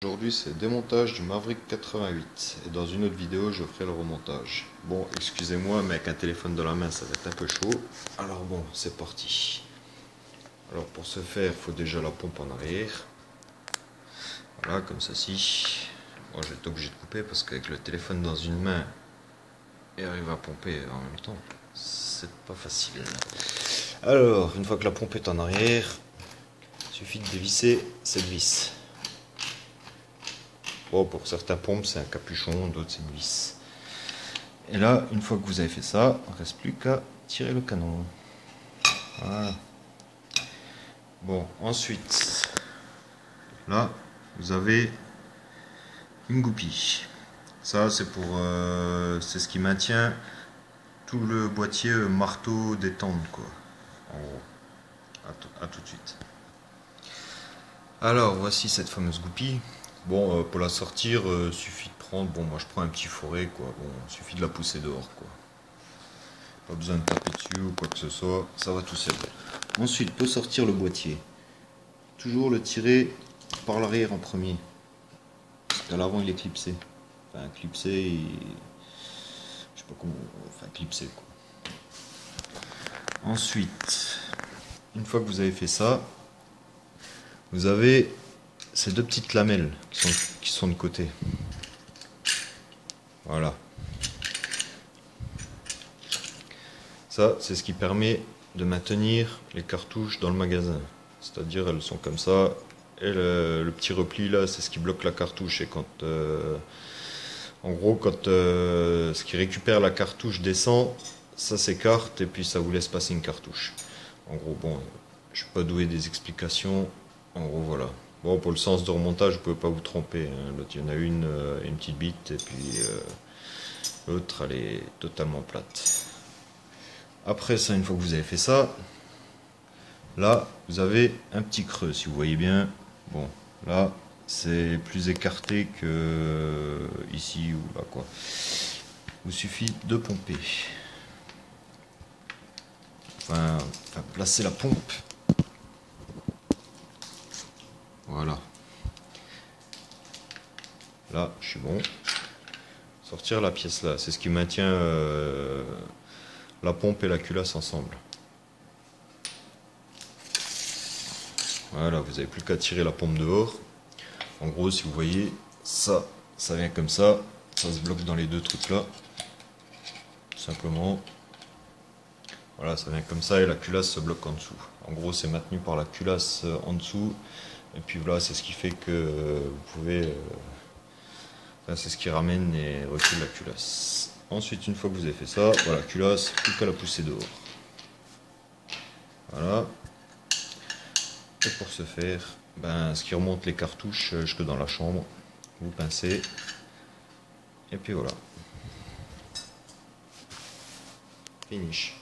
Aujourd'hui c'est le démontage du Maverick 88 et dans une autre vidéo je ferai le remontage. Bon, excusez-moi mais avec un téléphone dans la main ça va être un peu chaud. Alors bon, c'est parti. Alors pour ce faire il faut déjà la pompe en arrière. Voilà, comme ceci. Bon, je vais être obligé de couper parce qu'avec le téléphone dans une main et arriver à pomper en même temps, c'est pas facile. Alors, une fois que la pompe est en arrière, il suffit de dévisser cette vis. Bon, pour certains pompes c'est un capuchon, d'autres c'est une vis. Et là, une fois que vous avez fait ça, il ne reste plus qu'à tirer le canon. Voilà. Bon, ensuite, là, vous avez une goupille. Ça, c'est pour, c'est ce qui maintient tout le boîtier marteau détente, quoi. En gros. À tout de suite. Alors, voici cette fameuse goupille. Bon, pour la sortir, suffit de prendre. Bon, moi je prends un petit fourré, quoi. Bon, suffit de la pousser dehors, quoi. Pas besoin de taper dessus ou quoi que ce soit, ça va tout seul. Ensuite, pour sortir le boîtier, toujours le tirer par l'arrière en premier. Parce qu'à l'avant il est clipsé. Enfin, clipsé, je sais pas comment. Enfin, clipsé, quoi. Ensuite, une fois que vous avez fait ça, vous avez ces deux petites lamelles qui sont de côté. Voilà. Ça, c'est ce qui permet de maintenir les cartouches dans le magasin. C'est-à-dire, elles sont comme ça. Et le petit repli là, c'est ce qui bloque la cartouche. Et quand, en gros, quand ce qui récupère la cartouche descend, ça s'écarte et puis ça vous laisse passer une cartouche. En gros, bon, je ne vais pas doué des explications. En gros, voilà. Bon, pour le sens de remontage, vous ne pouvez pas vous tromper. Hein. L'autre, il y en a une petite bite, et puis l'autre, elle est totalement plate. Après ça, une fois que vous avez fait ça, là, vous avez un petit creux, si vous voyez bien. Bon, là, c'est plus écarté que ici ou là, quoi. Il vous suffit de pomper. Enfin, placer la pompe. Voilà. Là, je suis bon. Sortir la pièce là, c'est ce qui maintient la pompe et la culasse ensemble. Voilà, vous n'avez plus qu'à tirer la pompe dehors. En gros, si vous voyez, ça vient comme ça se bloque dans les deux trucs là. Tout simplement. Voilà, ça vient comme ça et la culasse se bloque en dessous. En gros, c'est maintenu par la culasse en dessous. Et puis voilà, c'est ce qui fait que vous pouvez... Enfin, c'est ce qui ramène et recule la culasse. Ensuite, une fois que vous avez fait ça, voilà, culasse, plus qu'à la pousser dehors. Voilà. Et pour ce faire, ben, ce qui remonte les cartouches jusque dans la chambre, vous pincez. Et puis voilà. Finish.